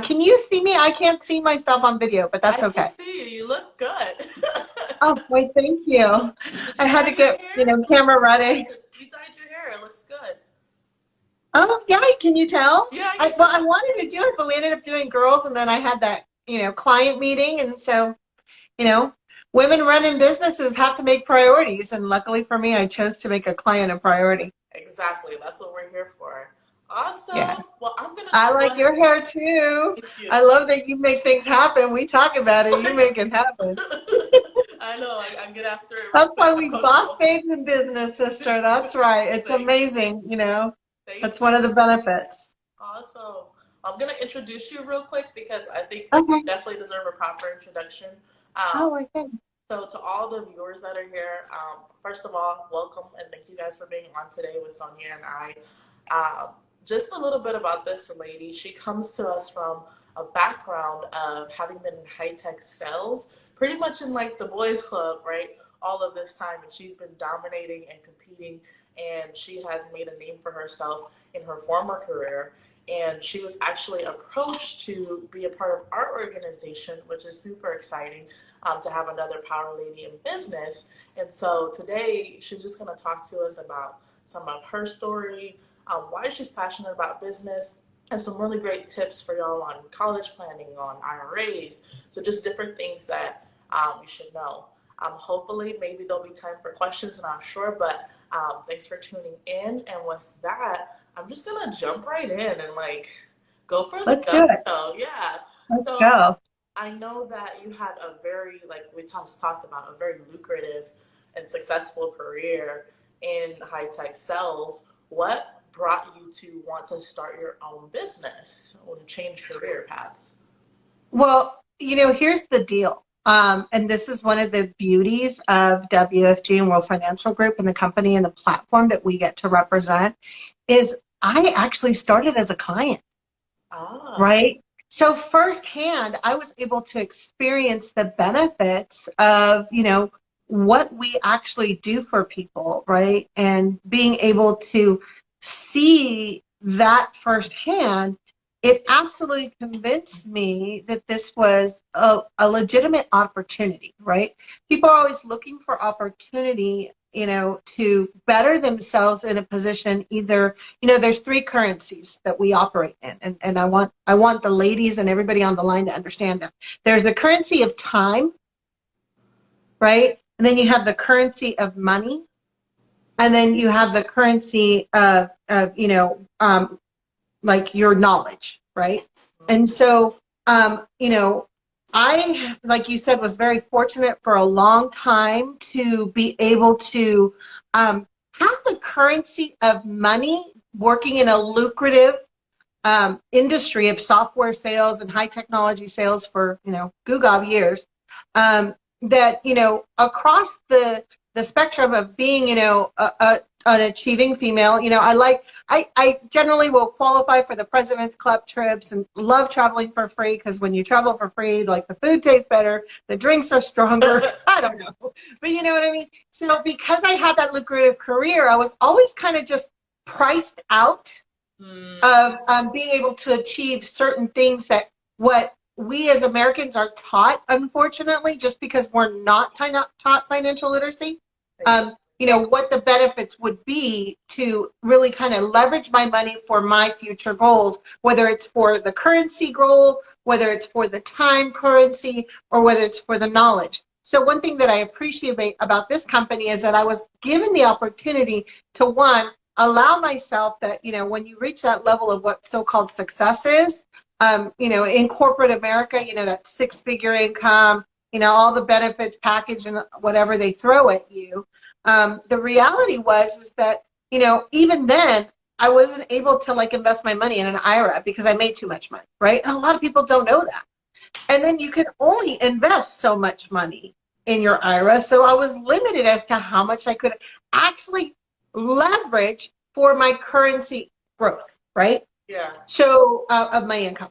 Can you see me? I can't see myself on video, but that's I can okay. see you. You look good. Oh, wait, thank you. Did I you had dye to your get, hair? camera ready. You dyed your hair. It looks good. Oh, yeah, can you tell? Yeah, I I can Well, I tell. wanted to do it, but we ended up doing girls, and then I had that, client meeting, and so, you know, women running businesses have to make priorities, and luckily for me, I chose to make a client a priority. Exactly. That's what we're here for. Yeah. Awesome. Well, I'm gonna I go like ahead. your hair too. Thank you. I love that you make things happen. We talk about it, you make it happen. I know. I get after it real That's quick. why I'm we boss coachable. babes in business, sister. That's right. It's Thank you. amazing. Thank That's one you. of the benefits. Awesome. I'm gonna introduce you real quick because I think you Okay. definitely deserve a proper introduction. Um, Oh, okay. so to all the viewers that are here, first of all, welcome and thank you guys for being on today with Sonia and I. Just a little bit about this lady. She comes to us from a background of having been in high tech sales, pretty much in like the boys club, right? All of this time, and she's been dominating and competing, and she has made a name for herself in her former career. And she was actually approached to be a part of our organization, which is super exciting, to have another power lady in business. And so today she's just going to talk to us about some of her story, why she's passionate about business, and some really great tips for y'all on college planning, on IRAs. So just different things that you should know. Hopefully, maybe there'll be time for questions, not sure, but thanks for tuning in. And with that, I'm just gonna jump right in and like go for the Let's do it. gusto. Yeah. Let's So go. I know that you had a very, like we talked about, a very lucrative and successful career in high tech sales. What brought you to want to start your own business or change career paths? Well, here's the deal. And this is one of the beauties of WFG and World Financial Group and the company and the platform that we get to represent is I actually started as a client. Ah, Right? So firsthand, I was able to experience the benefits of, what we actually do for people, right? And being able to see that firsthand, it absolutely convinced me that this was a legitimate opportunity, right? People are always looking for opportunity, to better themselves in a position either there's three currencies that we operate in, and I want the ladies and everybody on the line to understand that. There's the currency of time, right? And then you have the currency of money, and then you have the currency of like your knowledge, right? And so, I, like you said, was very fortunate for a long time to be able to have the currency of money working in a lucrative industry of software sales and high technology sales for, goo years. That, across the spectrum of being, an achieving female, I generally will qualify for the President's Club trips and love traveling for free because when you travel for free, like the food tastes better, the drinks are stronger. I don't know, but you know what I mean? So because I had that lucrative career, I was always kind of just priced out mm, of being able to achieve certain things that what we as Americans are taught, unfortunately, just because we're not taught financial literacy. exactly. What the benefits would be to really kind of leverage my money for my future goals, whether it's for the currency goal, whether it's for the time currency, or whether it's for the knowledge. So one thing that I appreciate about this company is that I was given the opportunity to, one, allow myself that, when you reach that level of what so-called success is, in corporate America, that six-figure income, all the benefits package and whatever they throw at you. The reality was is that, even then I wasn't able to like invest my money in an IRA because I made too much money, right? And a lot of people don't know that. And then you can only invest so much money in your IRA. So I was limited as to how much I could actually leverage for my currency growth, right? Yeah. So of my income.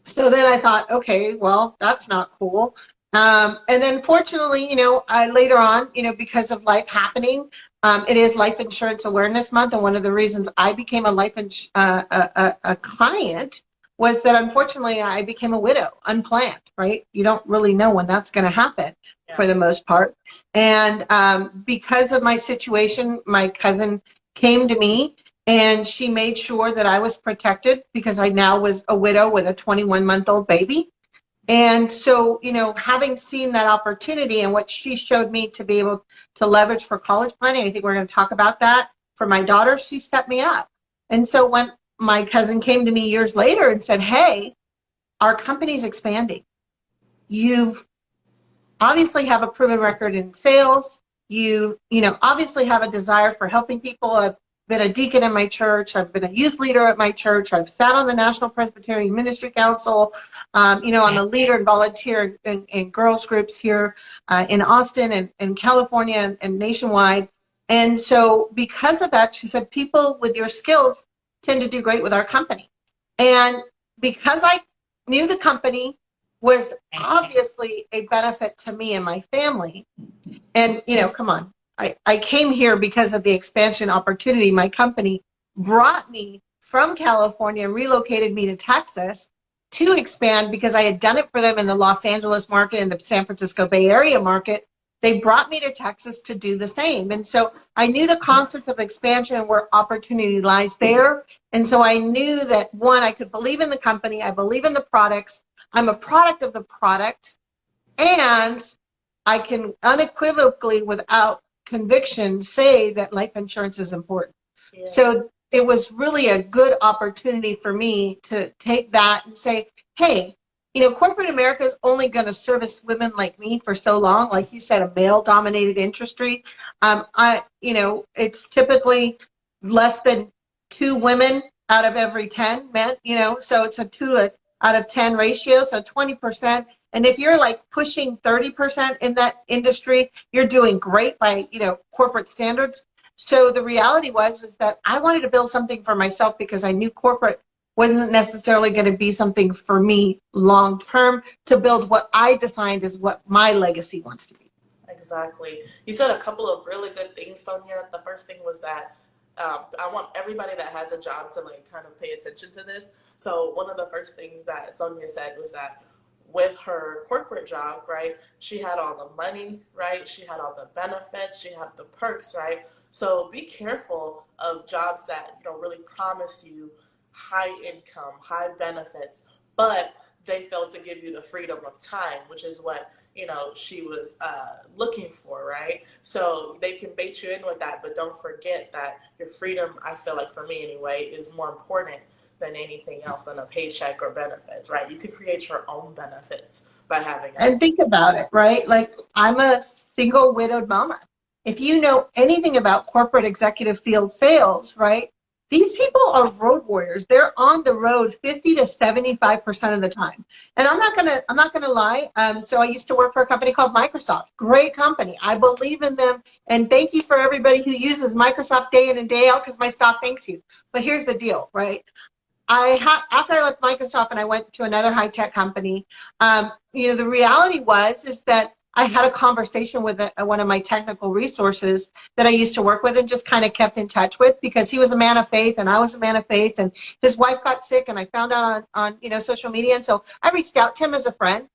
So then I thought, okay, well, that's not cool. And then fortunately, I later on, because of life happening, it is Life Insurance Awareness Month. And one of the reasons I became a a client was that unfortunately I became a widow, unplanned, right? You don't really know when that's going to happen for the most part. And because of my situation, my cousin came to me and she made sure that I was protected because I now was a widow with a 21-month-old baby. And so, you know, having seen that opportunity and what she showed me to be able to leverage for college planning, I think we're going to talk about that. For my daughter, she set me up. And so when my cousin came to me years later and said, hey, our company's expanding. You've obviously have a proven record in sales. You know, obviously have a desire for helping people. I've been a deacon in my church. I've been a youth leader at my church. I've sat on the National Presbyterian Ministry Council. You know, I'm a leader and volunteer in girls groups here in Austin and California and nationwide. And so because of that, she said, people with your skills tend to do great with our company. And because I knew the company was obviously a benefit to me and my family. And, you know, come on, I came here because of the expansion opportunity. My company brought me from California and relocated me to Texas to expand because I had done it for them in the Los Angeles market and the San Francisco Bay Area market. They brought me to Texas to do the same. And so I knew the concept of expansion and where opportunity lies there. And so I knew that, one, I could believe in the company. I believe in the products. I'm a product of the product. And I can unequivocally, without conviction, say that life insurance is important. Yeah. So it was really a good opportunity for me to take that and say, hey, you know, corporate America is only going to service women like me for so long. Like you said, a male-dominated industry. You know, it's typically less than 2 women out of every 10 men. You know, so it's a 2 out of 10 ratio, so 20%. And if you're like pushing 30% in that industry, you're doing great by, you know, corporate standards. So the reality is that I wanted to build something for myself because I knew corporate wasn't necessarily going to be something for me long term to build what I designed as what my legacy wants to be. Exactly. You said a couple of really good things, Sonia. The first thing was that I want everybody that has a job to like kind of pay attention to this. So one of the first things that Sonia said was that with her corporate job, right, she had all the money, right, she had all the benefits, she had the perks, right? So be careful of jobs that, you know, really promise you high income, high benefits, but they fail to give you the freedom of time, which is what, you know, she was looking for, right? So they can bait you in with that, but don't forget that your freedom, I feel like for me anyway, is more important than anything else than a paycheck or benefits, right? You could create your own benefits by having it. And think about it, right? Like, I'm a single widowed mama. If you know anything about corporate executive field sales, right, these people are road warriors. They're on the road 50 to 75% of the time. And I'm not gonna lie. So I used to work for a company called Microsoft. Great company. I believe in them. And thank you for everybody who uses Microsoft day in and day out, because my stock thanks you. But here's the deal, right? After I left Microsoft and I went to another high tech company, you know, the reality is that I had a conversation with one of my technical resources that I used to work with and just kind of kept in touch with, because he was a man of faith and I was a man of faith, and his wife got sick and I found out on you know, social media. And so I reached out to him as a friend.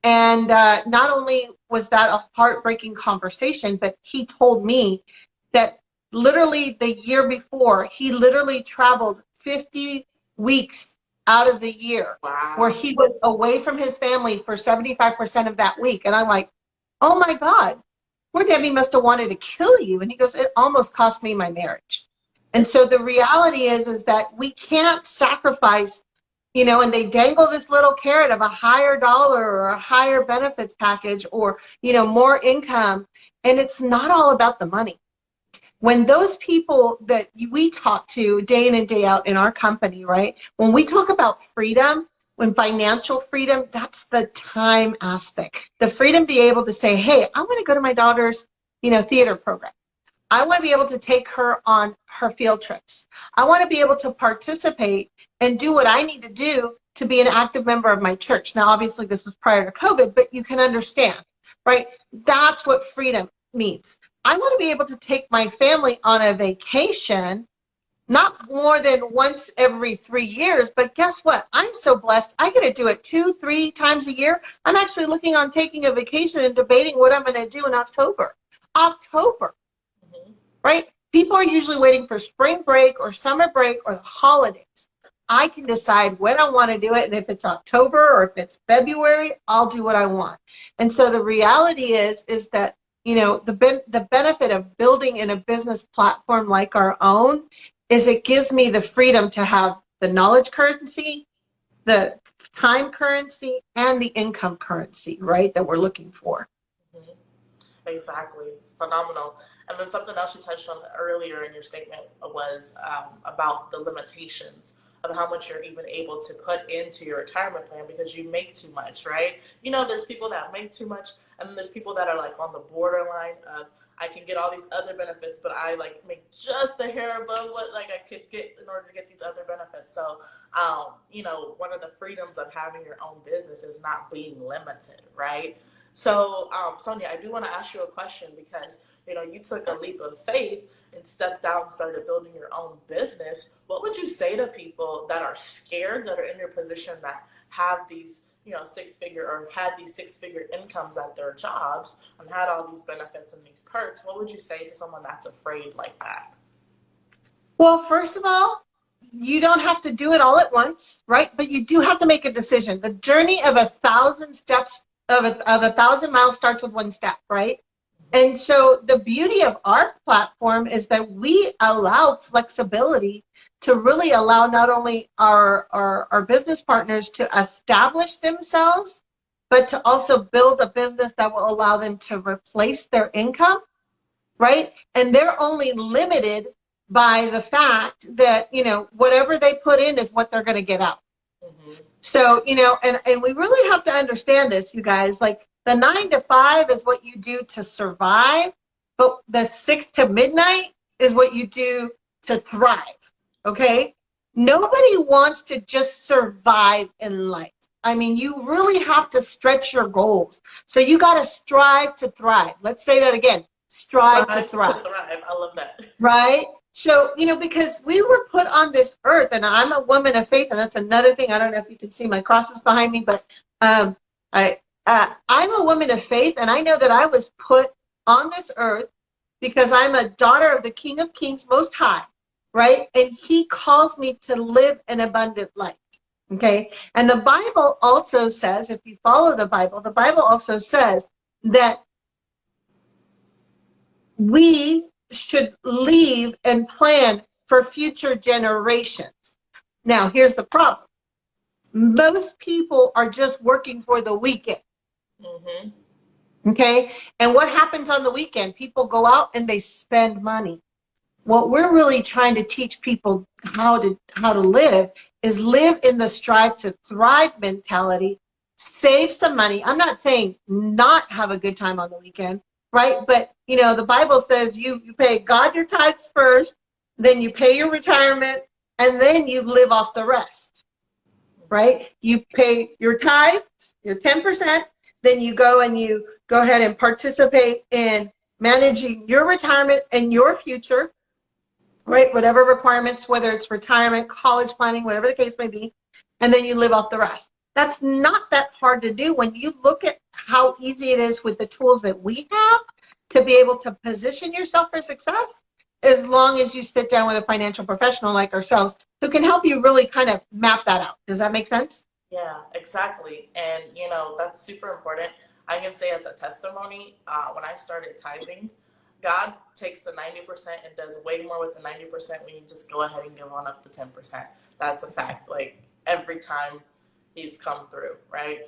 And not only was that a heartbreaking conversation, but he told me that literally the year before, he literally traveled 50 weeks out of the year. Wow. Where he was away from his family for 75% of that week. And I'm like, oh my God, poor Debbie must have wanted to kill you. And he goes, it almost cost me my marriage. And so the reality is that we can't sacrifice, you know, and they dangle this little carrot of a higher dollar or a higher benefits package or, you know, more income. And it's not all about the money. When those people that we talk to day in and day out in our company, right, when we talk about freedom, when financial freedom, that's the time aspect. The freedom to be able to say, hey, I want to go to my daughter's, you know, theater program. I want to be able to take her on her field trips. I want to be able to participate and do what I need to do to be an active member of my church. Now, obviously, this was prior to COVID, but you can understand, right? That's what freedom means. I want to be able to take my family on a vacation not more than once every 3 years. But guess what? I'm so blessed. I get to do it 2, 3 times a year. I'm actually looking on taking a vacation and debating what I'm going to do in October. October, Mm-hmm. right? People are usually waiting for spring break or summer break or the holidays. I can decide when I want to do it. And if it's October or if it's February, I'll do what I want. And so the reality is that, the benefit of building in a business platform like our own is it gives me the freedom to have the knowledge currency, the time currency, and the income currency, right, that we're looking for. Mm-hmm. Exactly. Phenomenal. And then something else you touched on earlier in your statement was about the limitations of how much you're even able to put into your retirement plan because you make too much, right? There's people that make too much, and then there's people that are like on the borderline of I can get all these other benefits, but I like make just a hair above what like I could get in order to get these other benefits. So, one of the freedoms of having your own business is not being limited, right? So, Sonia, I do want to ask you a question because you took a leap of faith and stepped out and started building your own business. What would you say to people that are scared, that are in your position, that have these six-figure or had these six-figure incomes at their jobs and had all these benefits and these perks? What would you say to someone that's afraid like that? Well, first of all, you don't have to do it all at once, right? But you do have to make a decision. The journey of 1,000 steps, of 1,000 miles starts with one step, right? And so the beauty of our platform is that we allow flexibility to really allow not only our business partners to establish themselves, but to also build a business that will allow them to replace their income, right? And they're only limited by the fact that, whatever they put in is what they're going to get out. Mm-hmm. So, and we really have to understand this, you guys, like the 9 to 5 is what you do to survive, but the 6 to midnight is what you do to thrive. Okay. Nobody wants to just survive in life. I mean, you really have to stretch your goals. So you got to strive to thrive. Let's say that again. Strive to Strive to thrive. thrive. I love that. Right? So, because we were put on this earth, and I'm a woman of faith, and that's another thing. I don't know if you can see my crosses behind me, but um, I'm a woman of faith, and I know that I was put on this earth because I'm a daughter of the King of Kings Most High, right? And he calls me to live an abundant life. Okay? And the Bible also says, if you follow the Bible also says that we should leave and plan for future generations. Now, here's the problem. Most people are just working for the weekend. Mm-hmm. Okay? And what happens on the weekend? People go out and they spend money. What we're really trying to teach people how to live is live in the strive to thrive mentality, save some money. I'm not saying not have a good time on the weekend, right? But the Bible says you pay God your tithes first, then you pay your retirement, and then you live off the rest, right? You pay your tithes, your 10%, then you go and you go ahead and participate in managing your retirement and your future, right? Whatever requirements, whether it's retirement, college planning, whatever the case may be, and then you live off the rest. That's not that hard to do when you look at how easy it is with the tools that we have to be able to position yourself for success, as long as you sit down with a financial professional like ourselves who can help you really kind of map that out. Does that make sense? Yeah, exactly. And, that's super important. I can say as a testimony, when I started tithing, God takes the 90% and does way more with the 90% when you just go ahead and give on up the 10%. That's a fact. Like every time he's come through, right?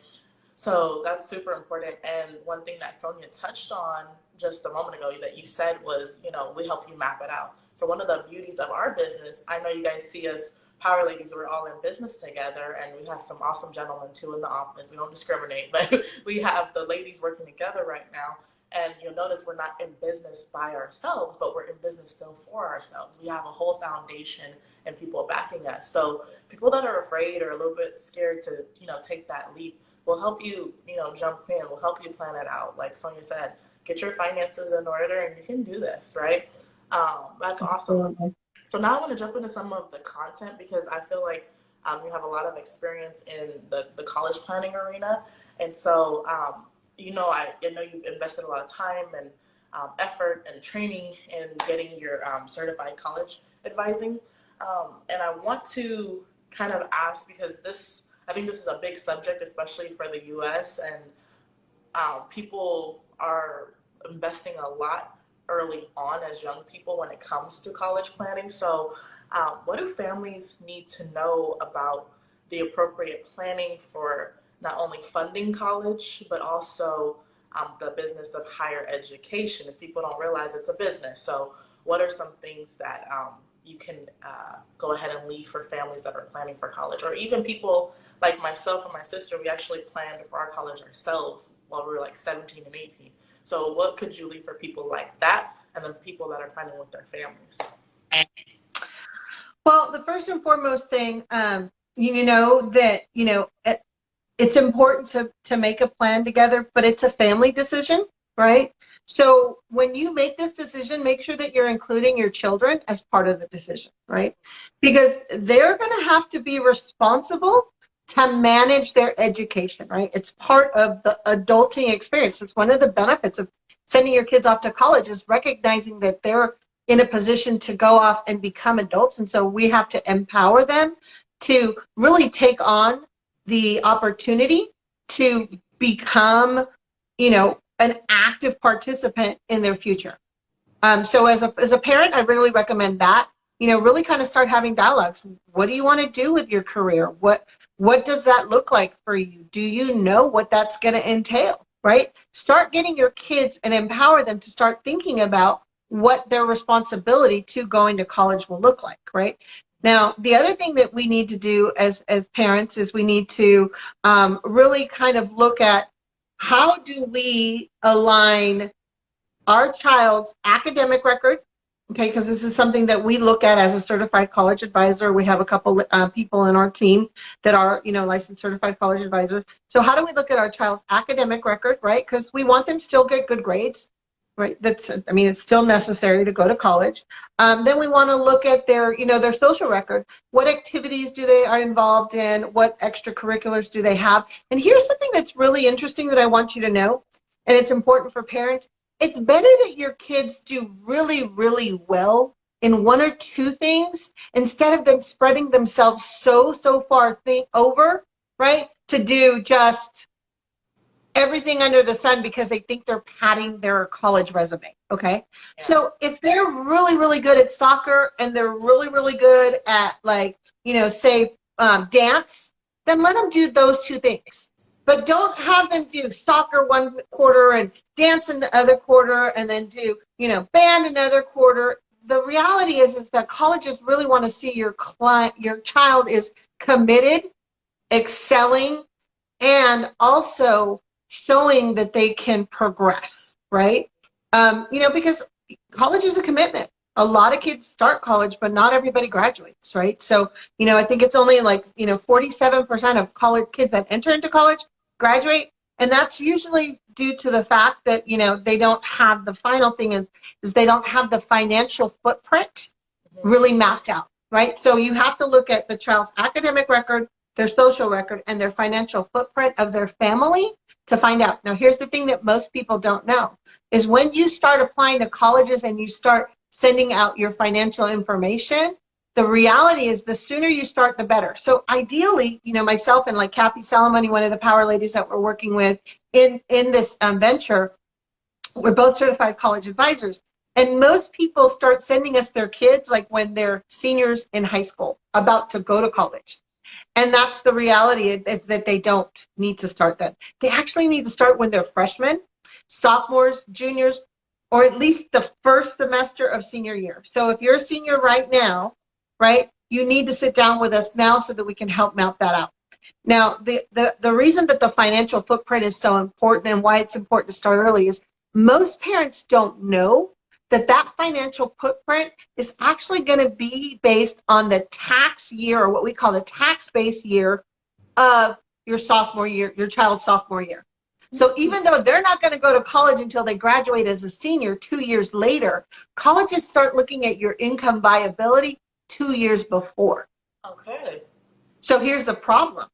So that's super important. And one thing that Sonia touched on just a moment ago that you said was, we help you map it out. So one of the beauties of our business, I know you guys see us Power Ladies, we're all in business together, and we have some awesome gentlemen too in the office. We don't discriminate, but we have the ladies working together right now. And you'll notice we're not in business by ourselves, but we're in business still for ourselves. We have a whole foundation and people backing us. So people that are afraid or a little bit scared to, take that leap, we'll help you, jump in. We'll help you plan it out. Like Sonia said, get your finances in order and you can do this, right? That's awesome. Absolutely. So now I want to jump into some of the content because I feel like you have a lot of experience in the college planning arena. And so, I know you've invested a lot of time and effort and training in getting your certified college advising. And I want to kind of ask because I think this is a big subject, especially for the US, and people are investing a lot early on as young people when it comes to college planning. So, what do families need to know about the appropriate planning for not only funding college, but also the business of higher education, as people don't realize it's a business. So, what are some things that you can go ahead and leave for families that are planning for college, or even people like myself and my sister? We actually planned for our college ourselves while we were like 17 and 18. So, what could you leave for people like that, and then people that are planning with their families? Well, the first and foremost thing, you know that it's important to make a plan together, but it's a family decision, right? So when you make this decision, make sure that you're including your children as part of the decision, right? Because they're going to have to be responsible to manage their education, right? It's part of the adulting experience. It's one of the benefits of sending your kids off to college is recognizing that they're in a position to go off and become adults. And so we have to empower them to really take on the opportunity to become, an active participant in their future. So as a parent, I really recommend that, really kind of start having dialogues. What do you want to do with your career? What does that look like for you? Do you know what that's going to entail, right? Start getting your kids and empower them to start thinking about what their responsibility to going to college will look like, right? Now, the other thing that we need to do as parents is we need to really kind of look at how do we align our child's academic record, okay, because this is something that we look at as a certified college advisor. We have a couple people in our team that are, licensed certified college advisors. So how do we look at our child's academic record, right? Because we want them still get good grades, right? It's still necessary to go to college. Then we want to look at their social record. What activities do they are involved in? What extracurriculars do they have? And here's something that's really interesting that I want you to know, and it's important for parents. It's better that your kids do really, really well in one or two things instead of them spreading themselves so far over, right? To do just everything under the sun because they think they're padding their college resume, okay? Yeah. So if they're really, really good at soccer and they're really, really good at dance, then let them do those two things. But don't have them do soccer one quarter and dance in the other quarter and then do, band another quarter. The reality is that colleges really want to see your child is committed, excelling, and also showing that they can progress, right? Because college is a commitment. A lot of kids start college, but not everybody graduates, right? So, I think it's only 47% of college kids that enter into college graduate. And that's usually due to the fact that, they don't have the final thing is they don't have the financial footprint really mapped out, right? So you have to look at the child's academic record, their social record, and their financial footprint of their family to find out. Now, here's the thing that most people don't know is when you start applying to colleges and you start sending out your financial information, the reality is the sooner you start, the better. So ideally, myself and Kathy Salamoni, one of the power ladies that we're working with in this venture, we're both certified college advisors. And most people start sending us their kids when they're seniors in high school, about to go to college. And that's the reality, is that they don't need to start then. They actually need to start when they're freshmen, sophomores, juniors, or at least the first semester of senior year. So if you're a senior right now, right, you need to sit down with us now so that we can help map that out. Now, the reason that the financial footprint is so important and why it's important to start early is most parents don't know that financial footprint is actually going to be based on the tax year, or what we call the tax-based year of your sophomore year, your child's sophomore year. So even though they're not going to go to college until they graduate as a senior 2 years later, colleges start looking at your income viability 2 years before. Okay. So here's the problem.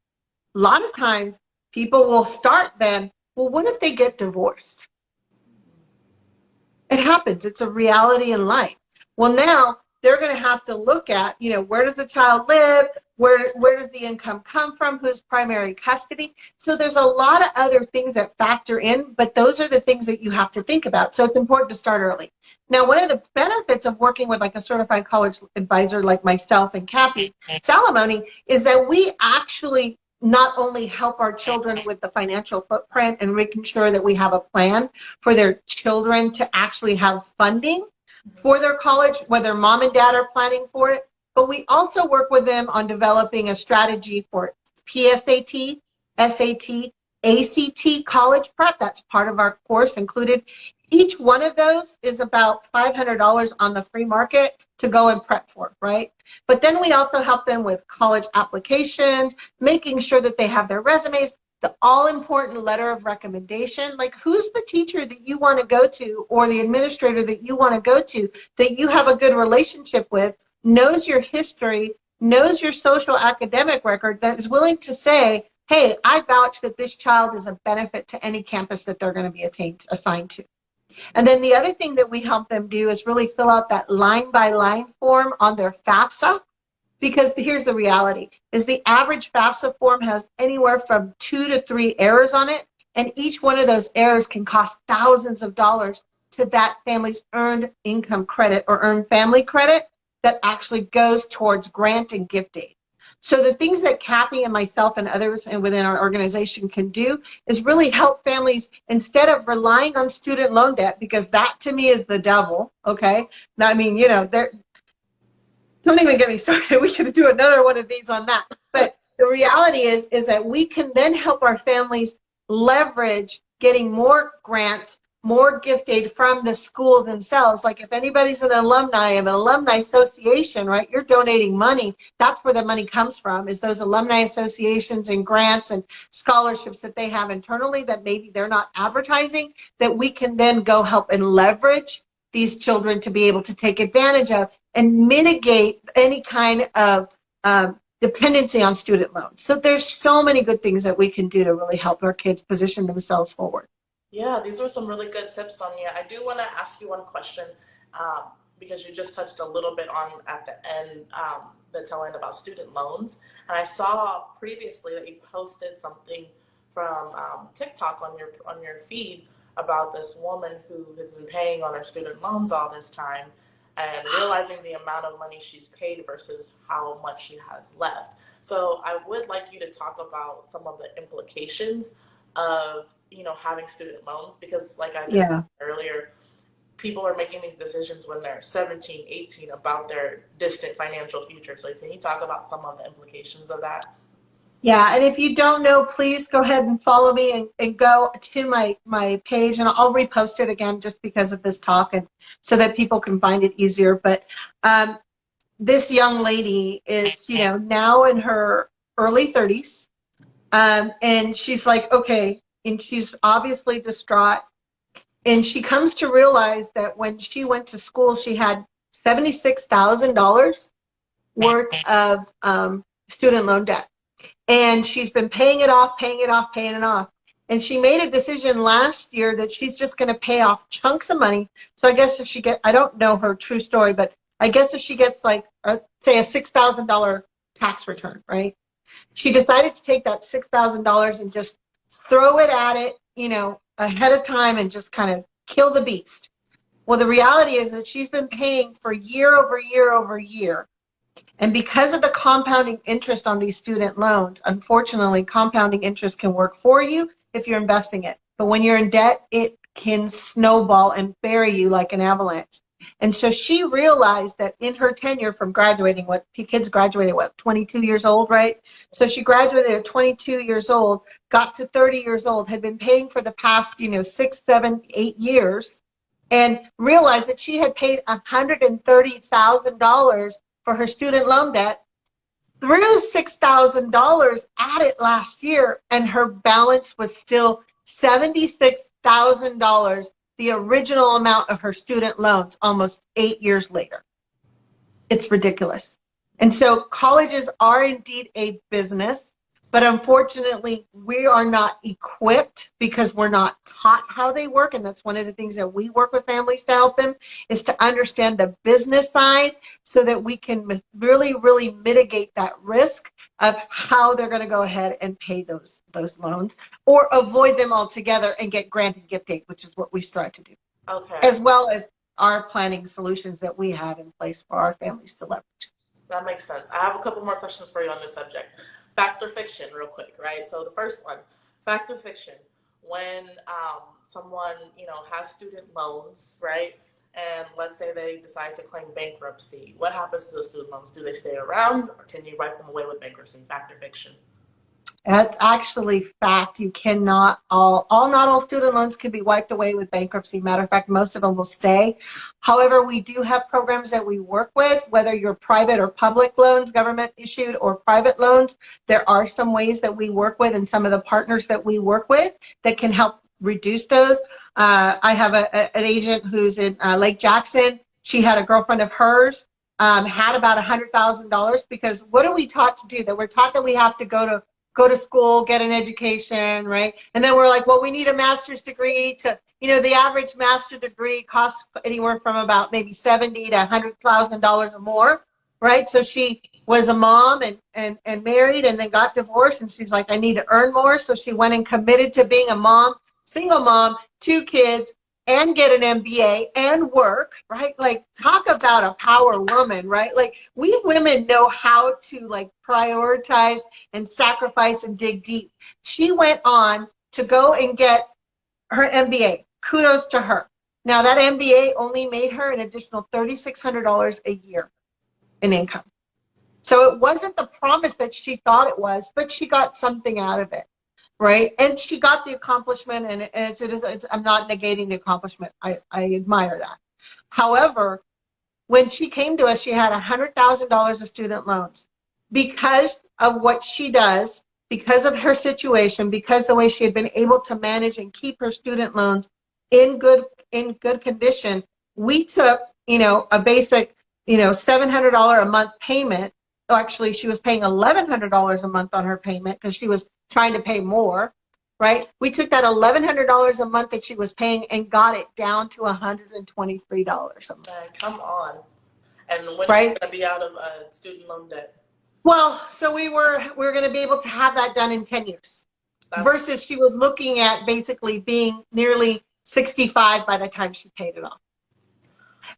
A lot of times people will start then, well, what if they get divorced? It happens. It's a reality in life. Well, now they're going to have to look at, where does the child live? Where does the income come from? Who's primary custody? So there's a lot of other things that factor in, but those are the things that you have to think about. So it's important to start early. Now, one of the benefits of working with like a certified college advisor like myself and Kathy Salamone is that we actually not only help our children with the financial footprint and making sure that we have a plan for their children to actually have funding for their college, whether mom and dad are planning for it, but we also work with them on developing a strategy for PSAT, SAT, ACT college prep. That's part of our course included. Each one of those is about $500 on the free market to go and prep for, right? But then we also help them with college applications, making sure that they have their resumes, the all-important letter of recommendation, like who's the teacher that you want to go to or the administrator that you want to go to that you have a good relationship with, knows your history, knows your social academic record, that is willing to say, hey, I vouch that this child is a benefit to any campus that they're going to be assigned to. And then the other thing that we help them do is really fill out that line-by-line form on their FAFSA, because here's the reality, is the average FAFSA form has anywhere from 2 to 3 errors on it, and each one of those errors can cost thousands of dollars to that family's earned income credit or earned family credit that actually goes towards grant and gift aid. So the things that Kathy and myself and others and within our organization can do is really help families instead of relying on student loan debt, because that to me is the devil, okay? I mean, don't even get me started. We could do another one of these on that. But the reality is that we can then help our families leverage getting more grants, more gift aid from the schools themselves. Like if anybody's an alumni of an alumni association, right, you're donating money. That's where the money comes from, is those alumni associations and grants and scholarships that they have internally that maybe they're not advertising, that we can then go help and leverage these children to be able to take advantage of and mitigate any kind of dependency on student loans. So there's so many good things that we can do to really help our kids position themselves forward. Yeah, these were some really good tips, Sonia. I do want to ask you one question because you just touched a little bit on at the end, the tail end about student loans. And I saw previously that you posted something from TikTok on your feed about this woman who has been paying on her student loans all this time and realizing the amount of money she's paid versus how much she has left. So I would like you to talk about some of the implications of having student loans, because like I just said earlier, people are making these decisions when they're 17, 18 about their distant financial future. So can you talk about some of the implications of that? Yeah, and if you don't know, please go ahead and follow me and go to my page, and I'll repost it again just because of this talk and so that people can find it easier. But this young lady is, now in her early 30s, and she's like, okay, and she's obviously distraught. And she comes to realize that when she went to school, she had $76,000 worth of student loan debt. And she's been paying it off, paying it off, paying it off. And she made a decision last year that she's just going to pay off chunks of money. So I guess if she I don't know her true story, but I guess if she gets like, say, a $6,000 tax return, right? She decided to take that $6,000 and just throw it at it, ahead of time and just kind of kill the beast. Well, the reality is that she's been paying for year over year over year. And because of the compounding interest on these student loans, unfortunately, compounding interest can work for you if you're investing it. But when you're in debt, it can snowball and bury you like an avalanche. And so she realized that in her tenure from graduating, kids graduated, 22 years old, right? So she graduated at 22 years old, got to 30 years old, had been paying for the past, 6, 7, 8 years, and realized that she had paid $130,000 for her student loan debt, threw $6,000 at it last year, and her balance was still $76,000, the original amount of her student loans almost 8 years later. It's ridiculous. And so colleges are indeed a business, but unfortunately, we are not equipped because we're not taught how they work. And that's one of the things that we work with families to help them is to understand the business side so that we can really, really mitigate that risk of how they're going to go ahead and pay those loans or avoid them altogether and get granted gift aid, which is what we strive to do, Okay. as well as our planning solutions that we have in place for our families to leverage. That makes sense. I have a couple more questions for you on this subject. Fact or fiction, real quick, right? So the first one, fact or fiction. When someone, has student loans, right? And let's say they decide to claim bankruptcy, what happens to those student loans? Do they stay around, or can you wipe them away with bankruptcy? Fact or fiction? That's actually fact. You cannot not all student loans can be wiped away with bankruptcy. Matter of fact, most of them will stay. However, we do have programs that we work with, whether you're private or public loans, government issued or private loans. There are some ways that we work with and some of the partners that we work with that can help reduce those. I have an agent who's in Lake Jackson. She had a girlfriend of hers, had about $100,000 because what are we taught to do? That we're taught that we have to go to school, get an education, right? And then we're like, well, we need a master's degree to, the average master's degree costs anywhere from about maybe $70,000 to $100,000 or more, right? So she was a mom and married and then got divorced, and she's like, I need to earn more. So she went and committed to being a mom, single mom, 2 kids, and get an MBA and work, right? Like, talk about a power woman, right? Like, we women know how to like prioritize and sacrifice and dig deep. She went on to go and get her MBA. Kudos to her. Now, that MBA only made her an additional $3,600 a year in income. So it wasn't the promise that she thought it was, but she got something out of it, right? And she got the accomplishment, and I'm not negating the accomplishment. I admire that. However, when she came to us, she had $100,000 of student loans. Because of what she does, because of her situation, because the way she had been able to manage and keep her student loans in good condition, we took, a basic, $700 a month payment. Oh, actually, she was paying $1,100 a month on her payment because she was trying to pay more, right? We took that $1,100 a month that she was paying and got it down to $123 a month. Man, come on. And when is she Right? going to be out of student loan debt? Well, so we were going to be able to have that done in 10 years That's versus she was looking at basically being nearly 65 by the time she paid it off.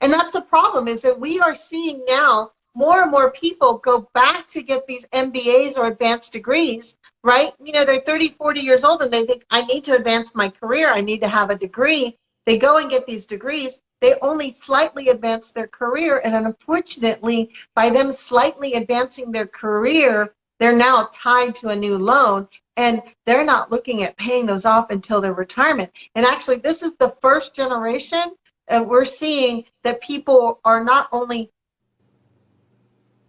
And that's a problem, is that we are seeing now more and more people go back to get these MBAs or advanced degrees, right? They're 30, 40 years old and they think, I need to advance my career. I need to have a degree. They go and get these degrees. They only slightly advance their career. And unfortunately, by them slightly advancing their career, they're now tied to a new loan, and they're not looking at paying those off until their retirement. And actually, this is the first generation we're seeing that people are not only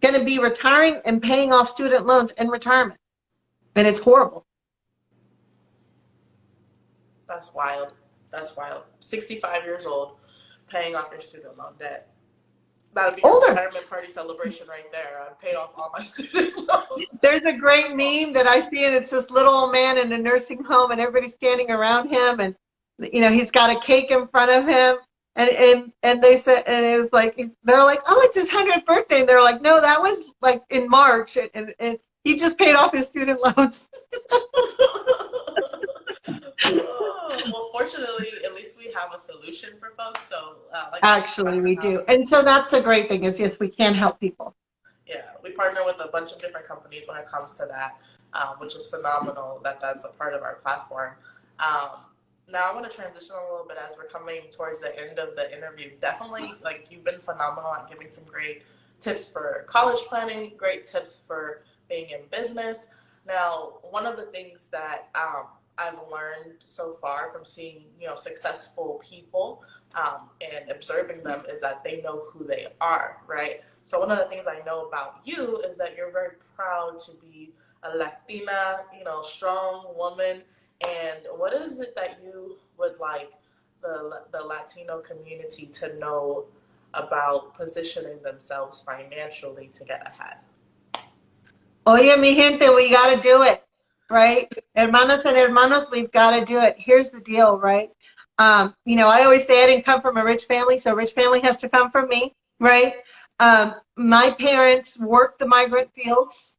going to be retiring and paying off student loans in retirement. And it's horrible. That's wild. That's wild. 65 years old, paying off your student loan debt. That'll be your Older. retirement party celebration right there. I paid off all my student loans. There's a great meme that I see, and it's this little old man in a nursing home, and everybody's standing around him, and he's got a cake in front of him, and they said, and it was like, they're like, oh, it's his 100th birthday, and they're like, no, that was like in March, and he just paid off his student loans. Well, fortunately, at least we have a solution for folks. So, Actually, we do, and so that's the great thing is, yes, we can help people. Yeah, we partner with a bunch of different companies when it comes to that, which is phenomenal that that's a part of our platform. Now I want to transition a little bit as we're coming towards the end of the interview. Definitely, like, you've been phenomenal at giving some great tips for college planning, great tips for being in business. Now, one of the things that I've learned so far from seeing, successful people and observing them is that they know who they are, right? So one of the things I know about you is that you're very proud to be a Latina, strong woman. And what is it that you would like the Latino community to know about positioning themselves financially to get ahead? Oye, mi gente, we got to do it, right? Hermanos and hermanos, we've got to do it. Here's the deal, right? I always say I didn't come from a rich family, so a rich family has to come from me, right? My parents worked the migrant fields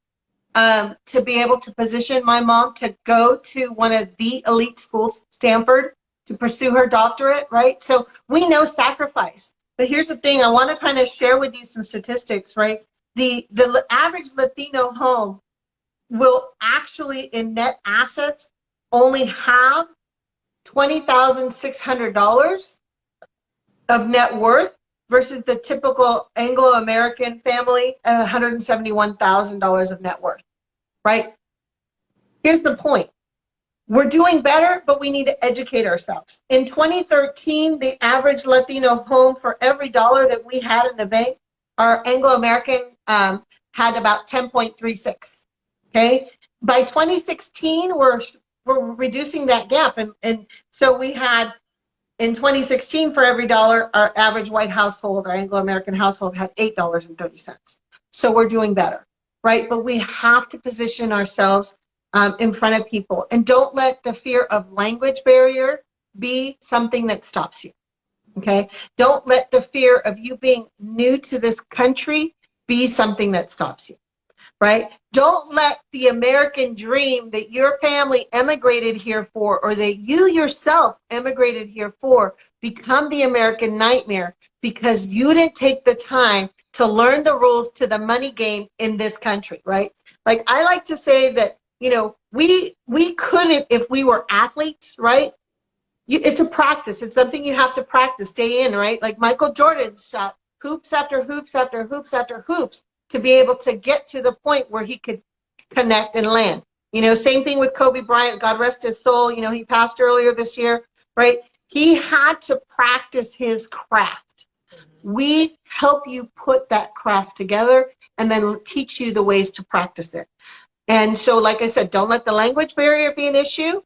to be able to position my mom to go to one of the elite schools, Stanford, to pursue her doctorate, right? So we know sacrifice. But here's the thing, I want to kind of share with you some statistics, right? The average Latino home will actually, in net assets, only have $20,600 of net worth versus the typical Anglo-American family at $171,000 of net worth, right? Here's the point. We're doing better, but we need to educate ourselves. In 2013, the average Latino home, for every dollar that we had in the bank, our Anglo-American had about 10.36. Okay. By 2016, we're reducing that gap. And so we had, in 2016, for every dollar, our average white household, our Anglo-American household, had $8.30. So we're doing better, right? But we have to position ourselves in front of people. And don't let the fear of language barrier be something that stops you, okay? Don't let the fear of you being new to this country be something that stops you, right? Don't let the American dream that your family emigrated here for, or that you yourself emigrated here for, become the American nightmare because you didn't take the time to learn the rules to the money game in this country, right? Like, I like to say that, we couldn't, if we were athletes, right? It's a practice. It's something you have to practice day in, right? Like Michael Jordan shot hoops after hoops after hoops after hoops to be able to get to the point where he could connect and land. Same thing with Kobe Bryant, God rest his soul. He passed earlier this year, right? He had to practice his craft. We help you put that craft together and then teach you the ways to practice it. And so, like I said, don't let the language barrier be an issue.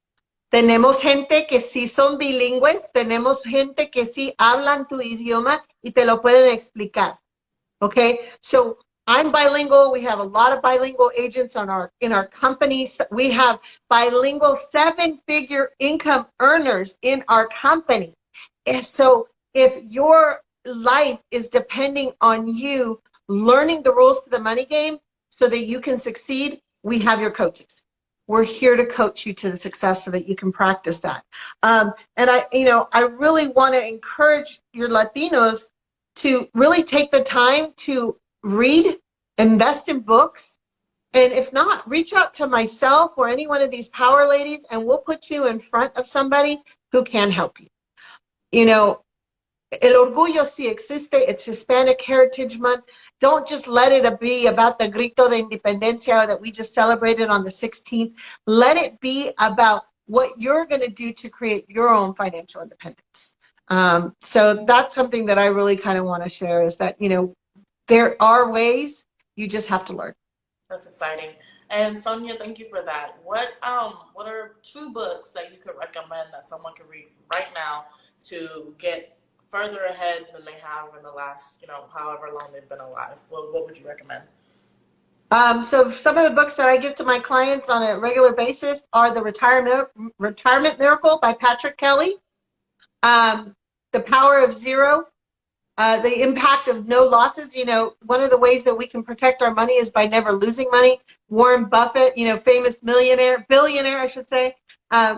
Tenemos gente que sí son bilingües, tenemos gente que sí hablan tu idioma y te lo pueden explicar. Okay, so I'm bilingual. We have a lot of bilingual agents in our companies. We have bilingual 7-figure income earners in our company. And so if your life is depending on you learning the rules to the money game so that you can succeed, we have your coaches. We're here to coach you to the success so that you can practice that. And I really want to encourage your Latinos to really take the time to read, invest in books, and if not, reach out to myself or any one of these power ladies, and we'll put you in front of somebody who can help you. El orgullo sí existe. It's Hispanic Heritage Month. Don't just let it be about the Grito de Independencia that we just celebrated on the 16th. Let it be about what you're going to do to create your own financial independence. So that's something that I really kind of want to share, is that, there are ways, you just have to learn. That's exciting. And Sonia, thank you for that. What are 2 books that you could recommend that someone could read right now to get further ahead than they have in the last, however long they've been alive? What would you recommend? So some of the books that I give to my clients on a regular basis are The Retirement Miracle by Patrick Kelly, The Power of Zero, The Impact of No Losses. One of the ways that we can protect our money is by never losing money. Warren Buffett, famous billionaire, I should say,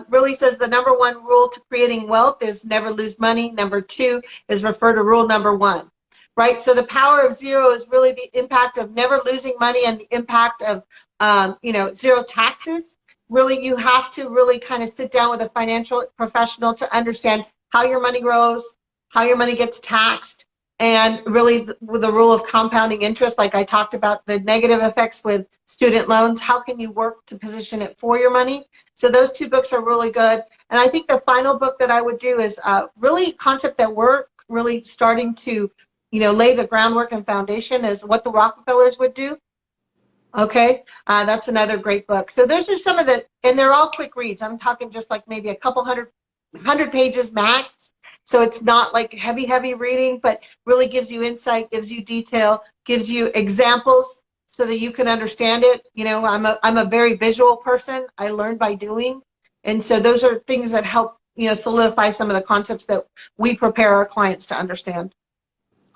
really says the number 1 rule to creating wealth is never lose money. Number 2 is refer to rule number 1, right? So the power of zero is really the impact of never losing money and the impact of, zero taxes. Really, you have to really kind of sit down with a financial professional to understand how your money grows, how your money gets taxed, and really with the rule of compounding interest, like I talked about, the negative effects with student loans. How can you work to position it for your money? So those 2 books are really good. And I think the final book that I would do is really a concept that we're really starting to, lay the groundwork and foundation, is What the Rockefellers Would Do. Okay, that's another great book. So those are some of the, and they're all quick reads. I'm talking just like maybe a couple hundred pages max. So it's not like heavy reading, but really gives you insight, gives you detail, gives you examples so that you can understand it. You know, I'm a very visual person. I learn by doing. And so those are things that help, you know, solidify some of the concepts that we prepare our clients to understand.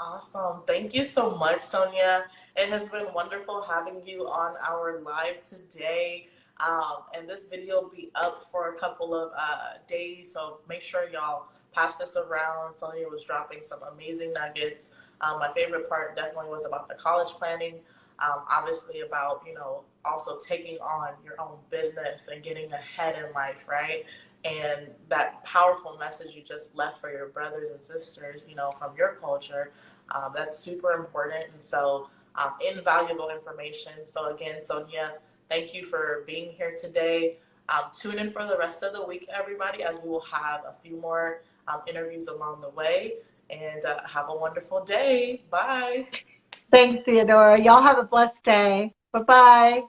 Awesome. Thank you so much, Sonia. It has been wonderful having you on our live today. And this video will be up for a couple of days, so make sure y'all pass this around. Sonia was dropping some amazing nuggets. My favorite part definitely was about the college planning. Obviously about, you know, also taking on your own business and getting ahead in life, right? And that powerful message you just left for your brothers and sisters, you know, from your culture, that's super important. And so, invaluable information. So again, Sonia, thank you for being here today. Tune in for the rest of the week, everybody, as we will have a few more interviews along the way. And have a wonderful day. Bye. Thanks, Theodora. Y'all have a blessed day. Bye-bye.